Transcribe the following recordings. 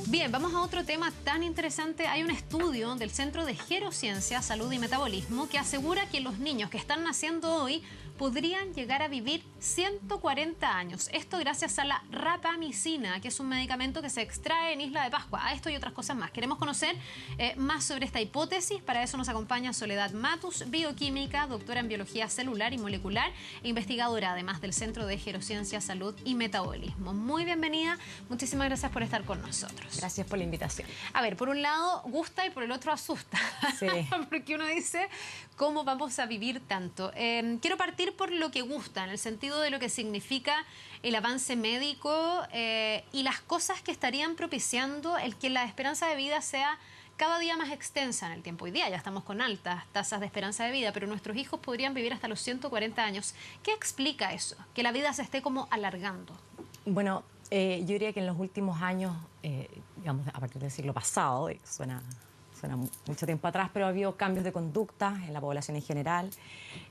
Bien, vamos a otro tema tan interesante. Hay un estudio del Centro de Gerociencia, Salud y Metabolismo que asegura que los niños que están naciendo hoy podrían llegar a vivir 140 años. Esto gracias a la rapamicina, que es un medicamento que se extrae en Isla de Pascua. A esto y otras cosas más. Queremos conocer más sobre esta hipótesis. Para eso nos acompaña Soledad Matus, bioquímica, doctora en biología celular y molecular e investigadora además del Centro de Gerociencia, Salud y Metabolismo. Muy bienvenida. Muchísimas gracias por estar con nosotros. Gracias por la invitación. A ver, por un lado gusta y por el otro asusta. Sí. Porque uno dice, ¿cómo vamos a vivir tanto? Quiero partir por lo que gusta, en el sentido de lo que significa el avance médico y las cosas que estarían propiciando el que la esperanza de vida sea cada día más extensa en el tiempo. Hoy día ya estamos con altas tasas de esperanza de vida, pero nuestros hijos podrían vivir hasta los 140 años. ¿Qué explica eso? Que la vida se esté como alargando. Bueno, yo diría que en los últimos años, digamos, a partir del siglo pasado, suena mucho tiempo atrás, pero ha habido cambios de conducta en la población en general,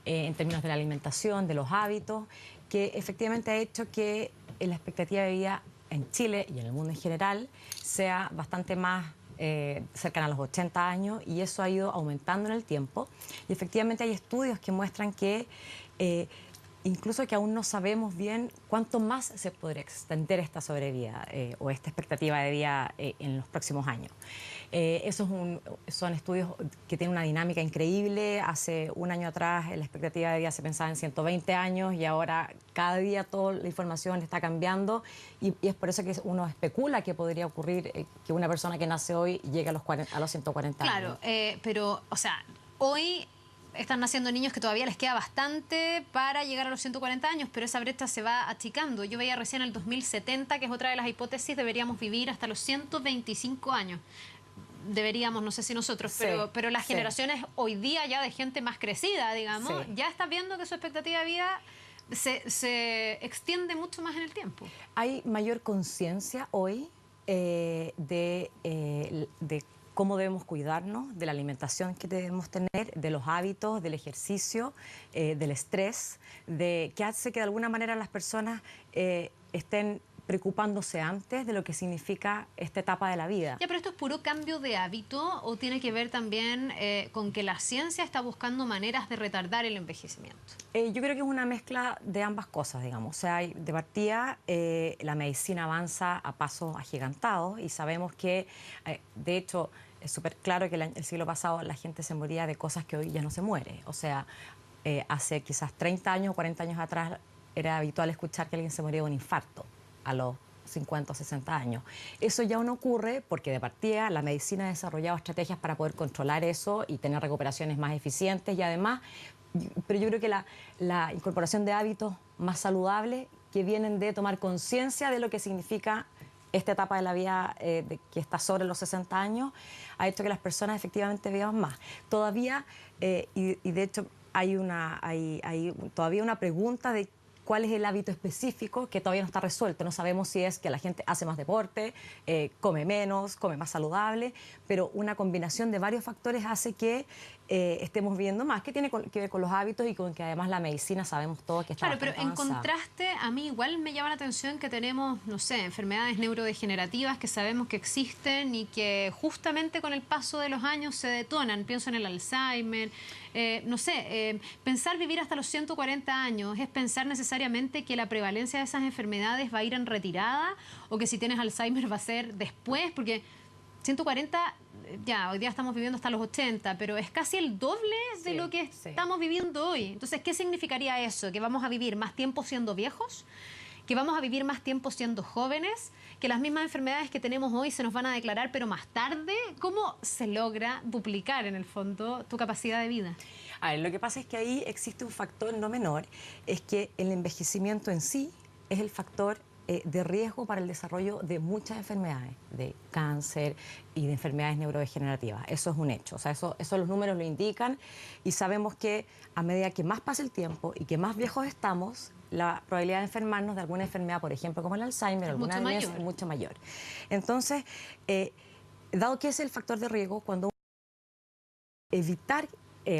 en términos de la alimentación, de los hábitos, que efectivamente ha hecho que la expectativa de vida en Chile y en el mundo en general sea bastante más cercana a los 80 años, y eso ha ido aumentando en el tiempo. Y efectivamente hay estudios que muestran que incluso que aún no sabemos bien cuánto más se podría extender esta sobrevida o esta expectativa de vida en los próximos años. Son estudios que tienen una dinámica increíble. Hace un año atrás la expectativa de vida se pensaba en 120 años y ahora cada día toda la información está cambiando y es por eso que uno especula que podría ocurrir que una persona que nace hoy llegue a los 140 años. Claro, pero, o sea, hoy están naciendo niños que todavía les queda bastante para llegar a los 140 años, pero esa brecha se va achicando. Yo veía recién el 2070, que es otra de las hipótesis, deberíamos vivir hasta los 125 años. Deberíamos, no sé si nosotros, Sí, pero las generaciones hoy día ya de gente más crecida, digamos, Sí. ya estás viendo que su expectativa de vida se extiende mucho más en el tiempo. Hay mayor conciencia hoy de cómo debemos cuidarnos, de la alimentación que debemos tener, de los hábitos, del ejercicio, del estrés, que hace que de alguna manera las personas estén preocupándose antes de lo que significa esta etapa de la vida. Ya, pero ¿esto es puro cambio de hábito o tiene que ver también con que la ciencia está buscando maneras de retardar el envejecimiento? Yo creo que es una mezcla de ambas cosas, digamos. O sea, de partida, la medicina avanza a pasos agigantados y sabemos que, de hecho, es súper claro que el siglo pasado la gente se moría de cosas que hoy ya no se muere. O sea, hace quizás 30 años o 40 años atrás era habitual escuchar que alguien se moría de un infarto a los 50 o 60 años. Eso ya no ocurre porque de partida la medicina ha desarrollado estrategias para poder controlar eso y tener recuperaciones más eficientes y además, pero yo creo que la incorporación de hábitos más saludables que vienen de tomar conciencia de lo que significa esta etapa de la vida que está sobre los 60 años, ha hecho que las personas efectivamente vivan más. Todavía, y de hecho hay todavía una pregunta de cuál es el hábito específico que todavía no está resuelto. No sabemos si es que la gente hace más deporte, come menos, come más saludable, pero una combinación de varios factores hace que estemos viviendo más, que tiene que ver con los hábitos y con que además la medicina sabemos todos que está Claro, pero en avanzada. contraste, a mí igual me llama la atención que tenemos, no sé, enfermedades neurodegenerativas que sabemos que existen y que justamente con el paso de los años se detonan. Pienso en el Alzheimer, no sé, pensar vivir hasta los 140 años es pensar necesariamente que la prevalencia de esas enfermedades va a ir en retirada o que si tienes Alzheimer va a ser después, porque 140, ya, hoy día estamos viviendo hasta los 80, pero es casi el doble de lo que estamos viviendo hoy. Entonces, ¿qué significaría eso? ¿Que vamos a vivir más tiempo siendo viejos? ¿Que vamos a vivir más tiempo siendo jóvenes? ¿Que las mismas enfermedades que tenemos hoy se nos van a declarar, pero más tarde? ¿Cómo se logra duplicar, en el fondo, tu capacidad de vida? A ver, lo que pasa es que ahí existe un factor no menor, es que el envejecimiento en sí es el factor de riesgo para el desarrollo de muchas enfermedades, de cáncer y de enfermedades neurodegenerativas. Eso es un hecho, o sea, eso los números lo indican y sabemos que a medida que más pasa el tiempo y que más viejos estamos, la probabilidad de enfermarnos de alguna enfermedad, por ejemplo, como el Alzheimer, alguna demencia, es mucho mayor. Entonces, dado que es el factor de riesgo, cuando evitar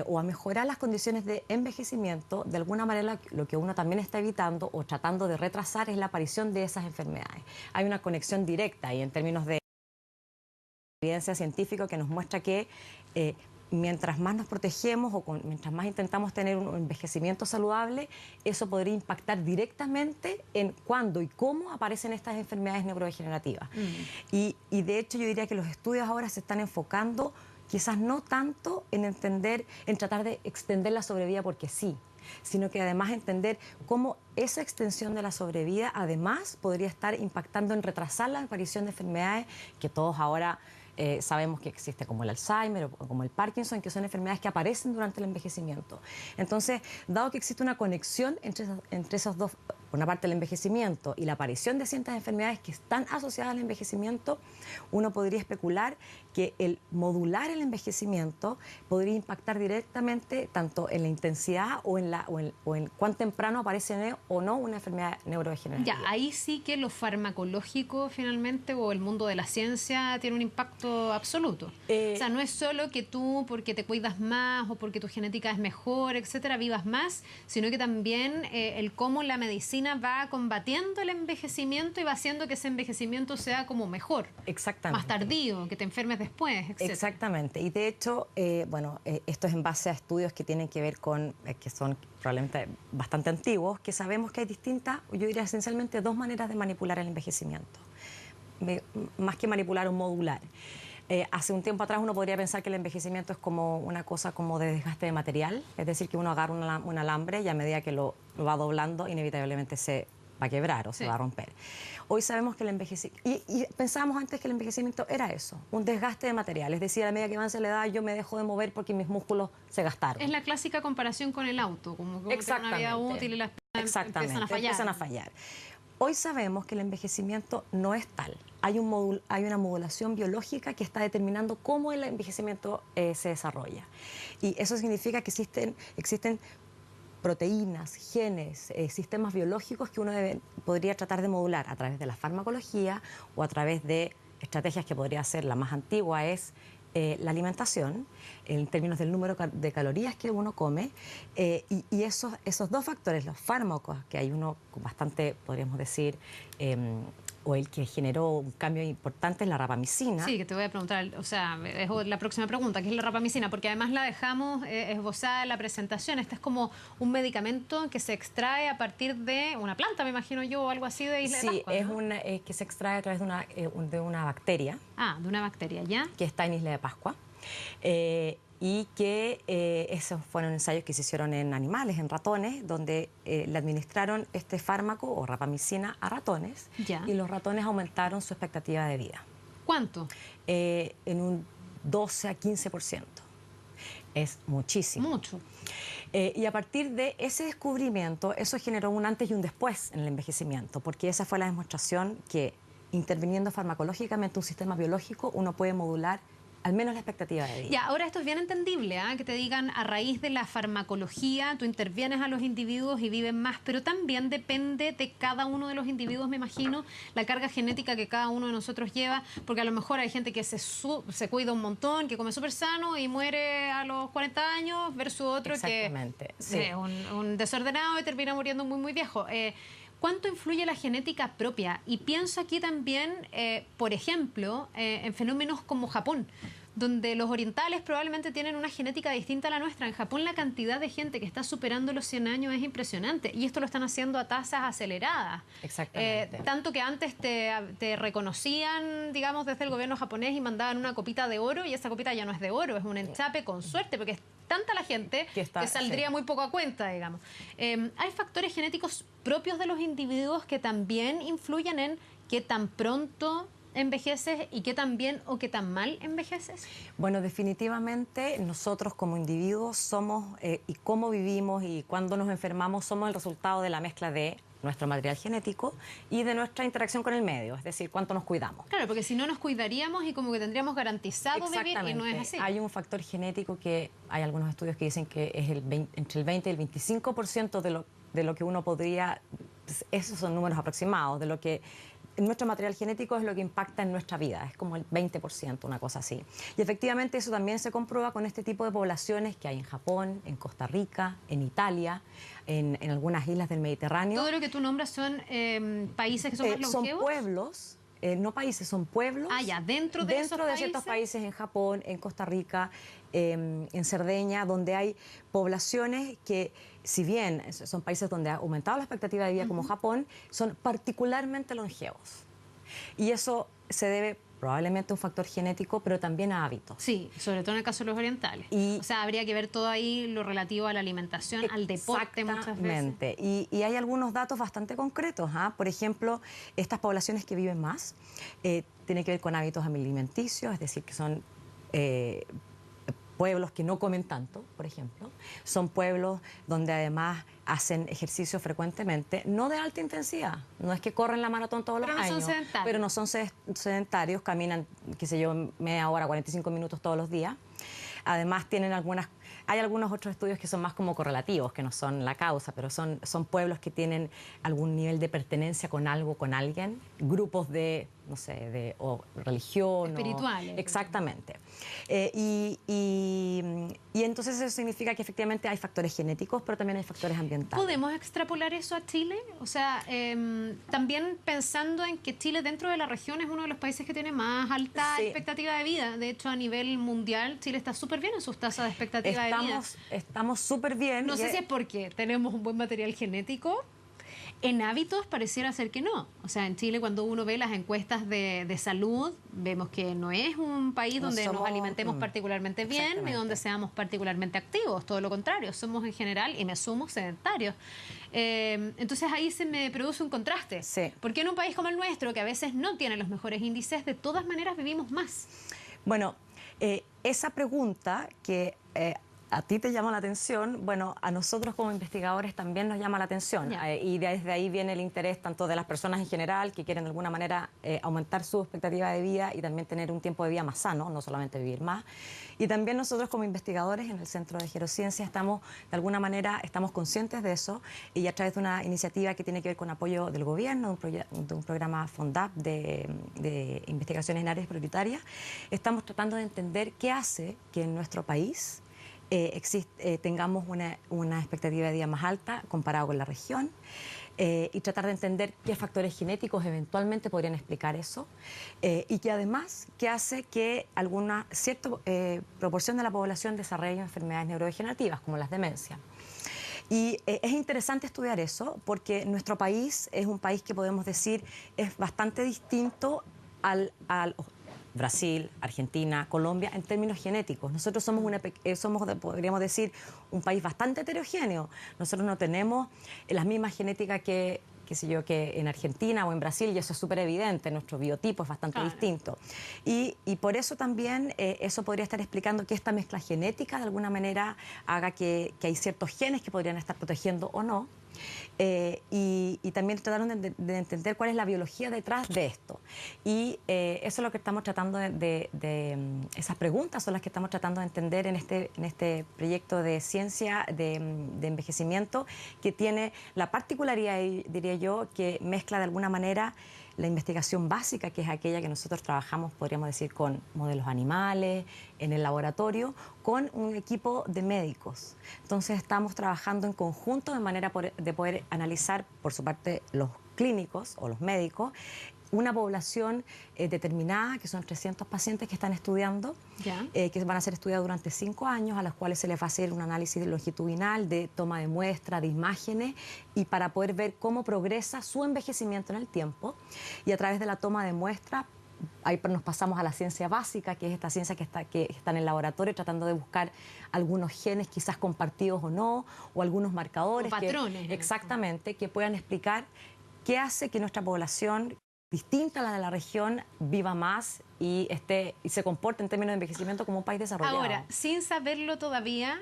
o a mejorar las condiciones de envejecimiento, de alguna manera lo que uno también está evitando o tratando de retrasar es la aparición de esas enfermedades. Hay una conexión directa ahí en términos de evidencia científica que nos muestra que mientras más nos protegemos mientras más intentamos tener un envejecimiento saludable, eso podría impactar directamente en cuándo y cómo aparecen estas enfermedades neurodegenerativas. Y de hecho yo diría que los estudios ahora se están enfocando quizás no tanto en tratar de extender la sobrevida porque sí, sino que además entender cómo esa extensión de la sobrevida además podría estar impactando en retrasar la aparición de enfermedades que todos ahora sabemos que existe, como el Alzheimer o como el Parkinson, que son enfermedades que aparecen durante el envejecimiento. Entonces, dado que existe una conexión entre esos dos, por una parte el envejecimiento y la aparición de ciertas enfermedades que están asociadas al envejecimiento, uno podría especular que el modular el envejecimiento podría impactar directamente tanto en la intensidad o en cuán temprano aparece o no una enfermedad neurodegenerativa. Ya, ahí sí que lo farmacológico finalmente o el mundo de la ciencia tiene un impacto absoluto. O sea, no es solo que tú, porque te cuidas más o porque tu genética es mejor, etcétera, vivas más, sino que también el cómo la medicina va combatiendo el envejecimiento y va haciendo que ese envejecimiento sea como mejor. Exactamente. Más tardío, que te enfermes después, etcétera. Exactamente. Y de hecho, esto es en base a estudios que tienen que ver con, que son probablemente bastante antiguos, que sabemos que hay distintas, yo diría esencialmente dos maneras de manipular el envejecimiento. Más que manipular o modular. Hace un tiempo atrás uno podría pensar que el envejecimiento es como una cosa como de desgaste de material, es decir, que uno agarra un alambre y a medida que lo va doblando inevitablemente se va a quebrar o se va a romper. Hoy sabemos que el envejecimiento, y pensábamos antes que el envejecimiento era eso, un desgaste de material, es decir, a medida que avanza la edad yo me dejo de mover porque mis músculos se gastaron. Es la clásica comparación con el auto, como que tiene una vida útil y las piezas empiezan a fallar. Hoy sabemos que el envejecimiento no es tal. Hay una modulación biológica que está determinando cómo el envejecimiento se desarrolla. Y eso significa que existen proteínas, genes, sistemas biológicos que uno podría tratar de modular a través de la farmacología o a través de estrategias que podría ser la más antigua es la alimentación, en términos del número de calorías que uno come, y esos dos factores, los fármacos, que hay uno bastante, podríamos decir, o el que generó un cambio importante es la rapamicina. Sí, que te voy a preguntar, o sea, es la próxima pregunta, ¿qué es la rapamicina? Porque además la dejamos esbozada en la presentación. Este es como un medicamento que se extrae a partir de una planta, me imagino yo, o algo así de Isla de Pascua, es ¿no? que se extrae a través de una bacteria. Ah, de una bacteria, ¿ya? Que está en Isla de Pascua. Y que esos fueron ensayos que se hicieron en animales, en ratones, donde le administraron este fármaco o rapamicina a ratones. Ya. Y los ratones aumentaron su expectativa de vida. ¿Cuánto? En un 12 a 15%. Es muchísimo. Mucho. Y a partir de ese descubrimiento, eso generó un antes y un después en el envejecimiento, porque esa fue la demostración que interviniendo farmacológicamente un sistema biológico, uno puede modular al menos la expectativa de vida. Ya, ahora esto es bien entendible, ¿eh? Que te digan a raíz de la farmacología tú intervienes a los individuos y viven más, pero también depende de cada uno de los individuos, me imagino, la carga genética que cada uno de nosotros lleva, porque a lo mejor hay gente que se cuida un montón, que come súper sano y muere a los 40 años, versus otro que sí. es un desordenado y termina muriendo muy, muy viejo. ¿Cuánto influye la genética propia? Y pienso aquí también, por ejemplo, en fenómenos como Japón, donde los orientales probablemente tienen una genética distinta a la nuestra. En Japón la cantidad de gente que está superando los 100 años es impresionante y esto lo están haciendo a tasas aceleradas. Exactamente. Tanto que antes te reconocían, digamos, desde el gobierno japonés y mandaban una copita de oro y esa copita ya no es de oro, es un enchape con suerte, porque es tanta la gente que saldría muy poco a cuenta, digamos. Hay factores genéticos propios de los individuos que también influyen en qué tan pronto envejeces y qué tan bien o qué tan mal envejeces. Bueno, definitivamente nosotros como individuos somos, y cómo vivimos y cuándo nos enfermamos, somos el resultado de la mezcla de nuestro material genético y de nuestra interacción con el medio, es decir, cuánto nos cuidamos. Claro, porque si no nos cuidaríamos y como que tendríamos garantizado vivir y no es así. Hay un factor genético que hay algunos estudios que dicen que es entre el 20 y el 25% de lo que uno podría, esos son números aproximados, de lo que nuestro material genético es lo que impacta en nuestra vida, es como el 20%, una cosa así. Y efectivamente eso también se comprueba con este tipo de poblaciones que hay en Japón, en Costa Rica, en Italia, en algunas islas del Mediterráneo. Todo lo que tú nombras son países que son más longevos. Son pueblos. No países, son pueblos. Ah, ya, dentro de ciertos países, en Japón, en Costa Rica, en Cerdeña, donde hay poblaciones que, si bien son países donde ha aumentado la expectativa de vida, como Japón, son particularmente longevos. Y eso se debe probablemente a un factor genético, pero también a hábitos. Sí, sobre todo en el caso de los orientales. O sea, habría que ver todo ahí lo relativo a la alimentación, al deporte muchas veces. Exactamente. Y hay algunos datos bastante concretos. Por ejemplo, estas poblaciones que viven más tienen que ver con hábitos alimenticios, es decir, que son pueblos que no comen tanto, por ejemplo. Son pueblos donde además hacen ejercicio frecuentemente, no de alta intensidad. No es que corren la maratón todos los años, pero no son sedentarios, caminan, qué sé yo, media hora, 45 minutos todos los días. Además hay algunos otros estudios que son más como correlativos, que no son la causa, pero son pueblos que tienen algún nivel de pertenencia con algo, con alguien, grupos de, no sé, o religión. Espirituales. Exactamente. Y entonces eso significa que efectivamente hay factores genéticos, pero también hay factores ambientales. ¿Podemos extrapolar eso a Chile? O sea, también pensando en que Chile dentro de la región es uno de los países que tiene más alta expectativa de vida. De hecho, a nivel mundial, Chile está súper bien en sus tasas de expectativa de vida. Estamos súper bien. No sé si es porque tenemos un buen material genético. En hábitos pareciera ser que no. O sea, en Chile cuando uno ve las encuestas de salud, vemos que no es un país donde nos alimentemos particularmente bien ni donde seamos particularmente activos. Todo lo contrario, somos en general, y me sumo, sedentarios. Entonces ahí se me produce un contraste. Sí. Porque en un país como el nuestro, que a veces no tiene los mejores índices, de todas maneras vivimos más. Bueno, esa pregunta que a ti te llama la atención, bueno, a nosotros como investigadores también nos llama la atención. Y desde ahí viene el interés tanto de las personas en general que quieren de alguna manera aumentar su expectativa de vida y también tener un tiempo de vida más sano, no solamente vivir más. Y también nosotros como investigadores en el Centro de Gerociencia estamos, de alguna manera, estamos conscientes de eso y a través de una iniciativa que tiene que ver con apoyo del gobierno, de un programa FONDAP de investigaciones en áreas prioritarias, estamos tratando de entender qué hace que en nuestro país tengamos una expectativa de vida más alta comparado con la región y tratar de entender qué factores genéticos eventualmente podrían explicar eso y que además qué hace que alguna cierta proporción de la población desarrolle enfermedades neurodegenerativas como las demencias. Y es interesante estudiar eso porque nuestro país es un país que podemos decir es bastante distinto al Brasil, Argentina, Colombia, en términos genéticos. Nosotros somos, podríamos decir, un país bastante heterogéneo. Nosotros no tenemos las mismas genéticas que en Argentina o en Brasil, y eso es súper evidente, nuestro biotipo es bastante distinto. Y por eso también eso podría estar explicando que esta mezcla genética de alguna manera haga que hay ciertos genes que podrían estar protegiendo o no. Y también trataron de entender cuál es la biología detrás de esto. Y eso es lo que estamos tratando esas preguntas son las que estamos tratando de entender en este proyecto de ciencia de envejecimiento que tiene la particularidad, diría yo, que mezcla de alguna manera la investigación básica, que es aquella que nosotros trabajamos, podríamos decir, con modelos animales, en el laboratorio, con un equipo de médicos. Entonces estamos trabajando en conjunto de manera de poder analizar, por su parte, los clínicos o los médicos, una población determinada, que son 300 pacientes que están estudiando, que van a ser estudiados durante 5 años, a los cuales se les va a hacer un análisis longitudinal de toma de muestra, de imágenes, y para poder ver cómo progresa su envejecimiento en el tiempo. Y a través de la toma de muestra, ahí nos pasamos a la ciencia básica, que es esta ciencia que está en el laboratorio tratando de buscar algunos genes quizás compartidos o no, o algunos marcadores. O patrones. Exactamente, que puedan explicar qué hace que nuestra población distinta a la de la región, viva más y se comporte en términos de envejecimiento como un país desarrollado. Ahora, sin saberlo todavía,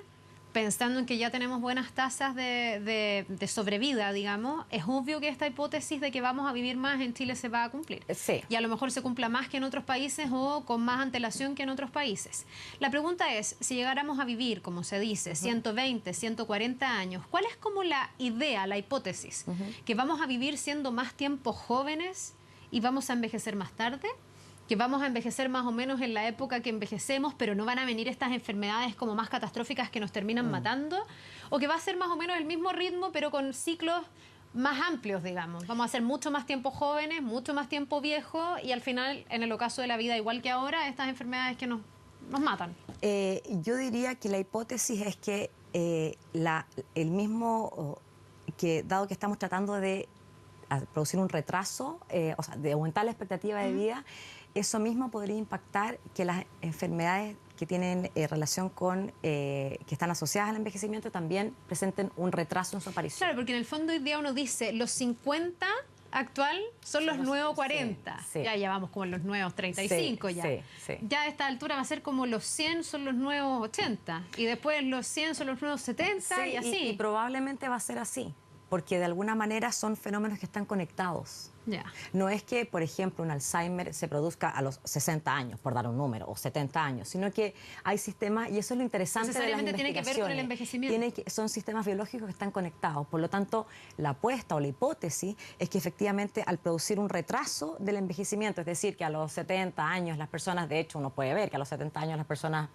pensando en que ya tenemos buenas tasas de sobrevida, digamos, es obvio que esta hipótesis de que vamos a vivir más en Chile se va a cumplir. Sí. Y a lo mejor se cumpla más que en otros países o con más antelación que en otros países. La pregunta es, si llegáramos a vivir, como se dice, 120, 140 años, ¿cuál es como la idea, la hipótesis? ¿Que vamos a vivir siendo más tiempo jóvenes y vamos a envejecer más tarde, que vamos a envejecer más o menos en la época que envejecemos, pero no van a venir estas enfermedades como más catastróficas que nos terminan matando, o que va a ser más o menos el mismo ritmo, pero con ciclos más amplios, digamos. Vamos a ser mucho más tiempo jóvenes, mucho más tiempo viejos, y al final, en el ocaso de la vida, igual que ahora, estas enfermedades que nos matan. Yo diría que la hipótesis es que el mismo, que dado que estamos tratando de producir un retraso, o sea, de aumentar la expectativa de vida, eso mismo podría impactar que las enfermedades que tienen relación con, que están asociadas al envejecimiento, también presenten un retraso en su aparición. Claro, porque en el fondo hoy día uno dice, los 50 actual son los nuevos 40. Sí, sí. Ya vamos como en los nuevos 35 sí, ya. Sí, sí. Ya a esta altura va a ser como los 100 son los nuevos 80. Y después los 100 son los nuevos 70 Sí, y así. Y probablemente va a ser así, porque de alguna manera son fenómenos que están conectados. Ya. No es que, por ejemplo, un Alzheimer se produzca a los 60 años, por dar un número, o 70 años, sino que hay sistemas, y eso es lo interesante de las investigaciones. Tiene que ver con el envejecimiento. Son sistemas biológicos que están conectados. Por lo tanto, la apuesta o la hipótesis es que efectivamente al producir un retraso del envejecimiento, es decir, que a los 70 años las personas, de hecho uno puede ver que a los 70 años las personas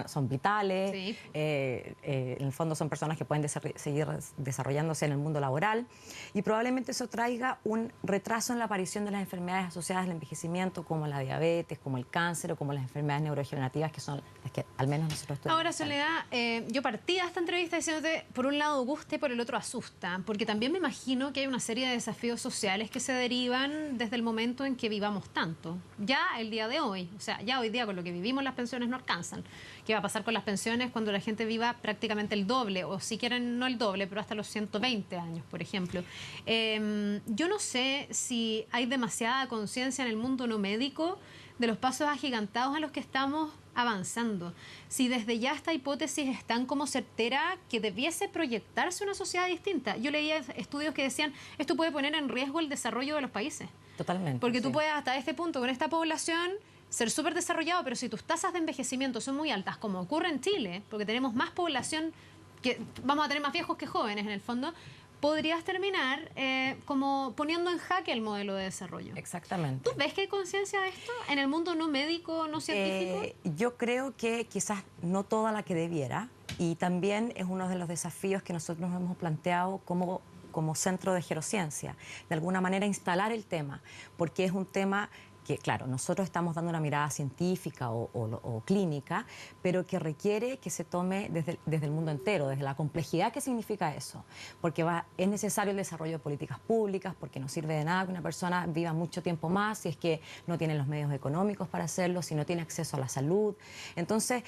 son vitales, Sí. En el fondo son personas que pueden seguir desarrollándose en el mundo laboral, y probablemente eso traiga un retraso en la aparición de las enfermedades asociadas al envejecimiento, como la diabetes, como el cáncer o como las enfermedades neurodegenerativas, que son las que al menos nosotros estudiamos. Ahora, Soledad, yo partí a esta entrevista diciéndote, por un lado gusta y por el otro asusta, porque también me imagino que hay una serie de desafíos sociales que se derivan desde el momento en que vivamos tanto. Ya el día de hoy, o sea, ya hoy día con lo que vivimos las pensiones no alcanzan. ¿Qué va a pasar con las pensiones cuando la gente viva prácticamente el doble, o si quieren no el doble, pero hasta los 120 años, por ejemplo? Yo no sé si hay demasiada conciencia en el mundo no médico de los pasos agigantados a los que estamos avanzando. Si desde ya esta hipótesis es tan como certera que debiese proyectarse una sociedad distinta. Yo leía estudios que decían, esto puede poner en riesgo el desarrollo de los países. Totalmente. Porque tú puedes hasta este punto, con esta población, ser súper desarrollado, pero si tus tasas de envejecimiento son muy altas, como ocurre en Chile, porque tenemos más población, que vamos a tener más viejos que jóvenes en el fondo, podrías terminar como poniendo en jaque el modelo de desarrollo. Exactamente. ¿Tú ves que hay conciencia de esto en el mundo no médico, no científico? Yo creo que quizás no toda la que debiera, y también es uno de los desafíos que nosotros nos hemos planteado como centro de gerociencia, de alguna manera instalar el tema, porque es un tema que, claro, nosotros estamos dando una mirada científica o clínica, pero que requiere que se tome desde el mundo entero, desde la complejidad que significa eso, porque es necesario el desarrollo de políticas públicas, porque no sirve de nada que una persona viva mucho tiempo más si es que no tiene los medios económicos para hacerlo, si no tiene acceso a la salud. Entonces,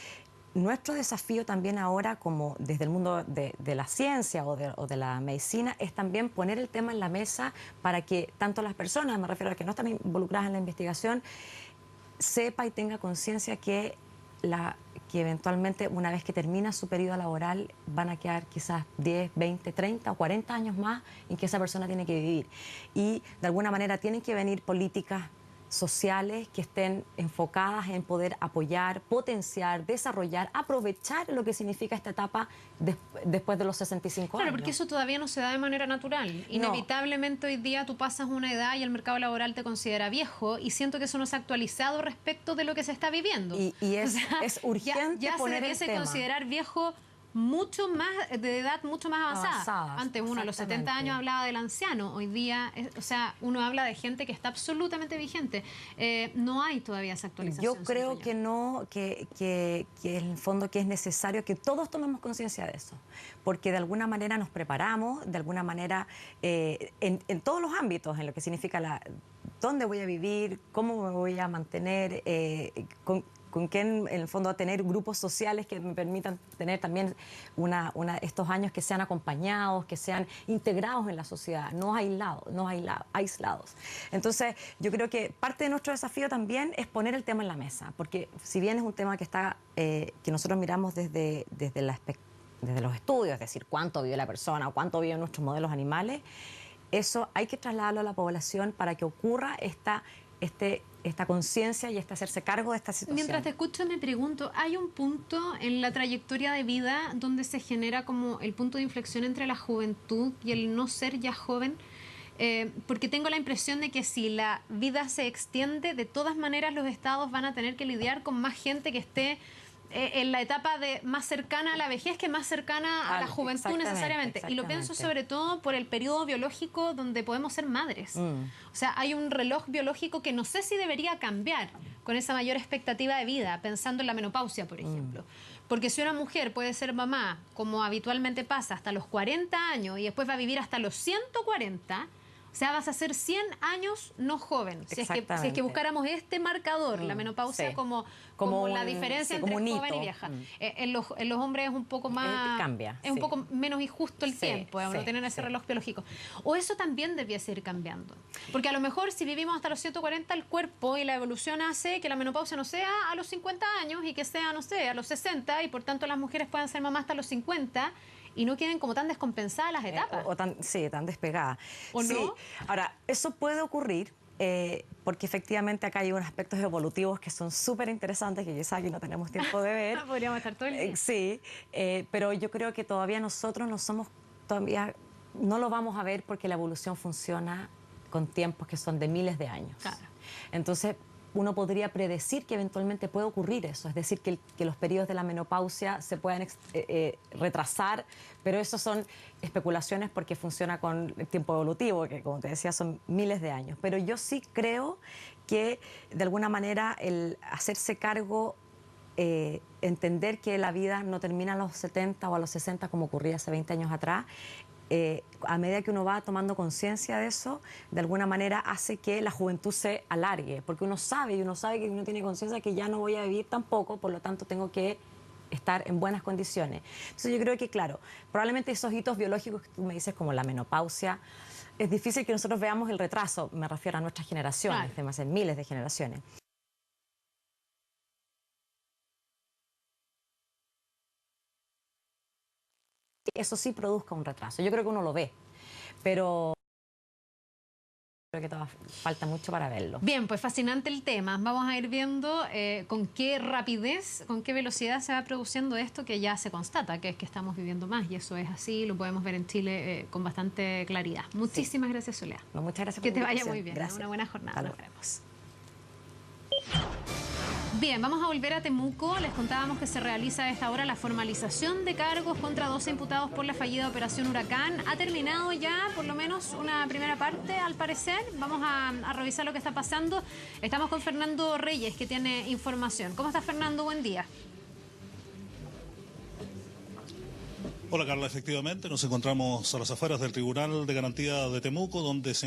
nuestro desafío también ahora, como desde el mundo de la ciencia o de la medicina, es también poner el tema en la mesa para que tanto las personas, me refiero a las que no están involucradas en la investigación, sepa y tenga conciencia que eventualmente, una vez que termina su periodo laboral, van a quedar quizás 10, 20, 30 o 40 años más en que esa persona tiene que vivir. Y de alguna manera tienen que venir políticas sociales que estén enfocadas en poder apoyar, potenciar, desarrollar, aprovechar lo que significa esta etapa después de los 65 años. Claro, porque eso todavía no se da de manera natural. Inevitablemente hoy día tú pasas una edad y el mercado laboral te considera viejo, y siento que eso no se ha actualizado respecto de lo que se está viviendo. Y es urgente ya poner se debiese considerar viejo mucho más, de edad mucho más avanzada. Antes uno a los 70 años hablaba del anciano, hoy día, o sea, uno habla de gente que está absolutamente vigente. No hay todavía esa actualización. Yo creo que no, que en el fondo que es necesario que todos tomemos conciencia de eso, porque de alguna manera nos preparamos, de alguna manera en todos los ámbitos, en lo que significa dónde voy a vivir, cómo me voy a mantener, con quién, en el fondo, tener grupos sociales que me permitan tener también estos años que sean acompañados, que sean integrados en la sociedad, no aislados. Entonces, yo creo que parte de nuestro desafío también es poner el tema en la mesa, porque si bien es un tema que nosotros miramos desde los estudios, es decir, cuánto vive la persona o cuánto viven nuestros modelos animales, eso hay que trasladarlo a la población para que ocurra esta conciencia y hacerse cargo de esta situación. Mientras te escucho me pregunto, ¿hay un punto en la trayectoria de vida donde se genera como el punto de inflexión entre la juventud y el no ser ya joven? porque tengo la impresión de que si la vida se extiende, de todas maneras los estados van a tener que lidiar con más gente que esté en la etapa más cercana a la vejez que más cercana a la juventud necesariamente. Y lo pienso sobre todo por el periodo biológico donde podemos ser madres. O sea, hay un reloj biológico que no sé si debería cambiar con esa mayor expectativa de vida, pensando en la menopausia, por ejemplo. Porque si una mujer puede ser mamá, como habitualmente pasa, hasta los 40 años y después va a vivir hasta los 140... O sea, vas a ser 100 años no joven. Si es que buscáramos este marcador, la menopausia, sí, como la diferencia entre joven y vieja. En los hombres es un poco más... Cambia. Es un poco menos injusto el tiempo, no tener ese reloj biológico. O eso también debiese ir cambiando. Porque a lo mejor si vivimos hasta los 140, el cuerpo y la evolución hace que la menopausia no sea a los 50 años y que sea, no sé, a los 60, y por tanto las mujeres puedan ser mamás hasta los 50... y no queden como tan descompensadas las etapas. Sí, tan despegadas. ¿O sí. no? Ahora, eso puede ocurrir porque efectivamente acá hay unos aspectos evolutivos que son súper interesantes, que quizá aquí no tenemos tiempo de ver. Podríamos estar todo el día. Sí, pero yo creo que todavía nosotros no lo vamos a ver porque la evolución funciona con tiempos que son de miles de años. Claro. Entonces, uno podría predecir que eventualmente puede ocurrir eso, es decir, que los periodos de la menopausia se puedan retrasar, pero eso son especulaciones porque funciona con el tiempo evolutivo, que como te decía son miles de años. Pero yo sí creo que de alguna manera el hacerse cargo, entender que la vida no termina a los 70 o a los 60 como ocurría hace 20 años atrás, a medida que uno va tomando conciencia de eso, de alguna manera hace que la juventud se alargue, porque uno sabe que uno tiene conciencia que ya no voy a vivir tampoco, por lo tanto tengo que estar en buenas condiciones. Entonces yo creo que, claro, probablemente esos hitos biológicos que tú me dices, como la menopausia, es difícil que nosotros veamos el retraso, me refiero a nuestras generaciones, claro, además en miles de generaciones. Eso sí produzca un retraso. Yo creo que uno lo ve, pero creo que todavía falta mucho para verlo. Bien, pues fascinante el tema. Vamos a ir viendo con qué rapidez, con qué velocidad se va produciendo esto que ya se constata, que es que estamos viviendo más, y eso es así, lo podemos ver en Chile con bastante claridad. Muchísimas gracias, Soledad. No, muchas gracias por que te vaya muy bien. Gracias. Una buena jornada. Nos vemos. Bien, vamos a volver a Temuco. Les contábamos que se realiza a esta hora la formalización de cargos contra 12 imputados por la fallida Operación Huracán. Ha terminado ya por lo menos una primera parte, al parecer. Vamos a revisar lo que está pasando. Estamos con Fernando Reyes, que tiene información. ¿Cómo está, Fernando? Buen día. Hola, Carla. Efectivamente, nos encontramos a las afueras del Tribunal de Garantía de Temuco, donde se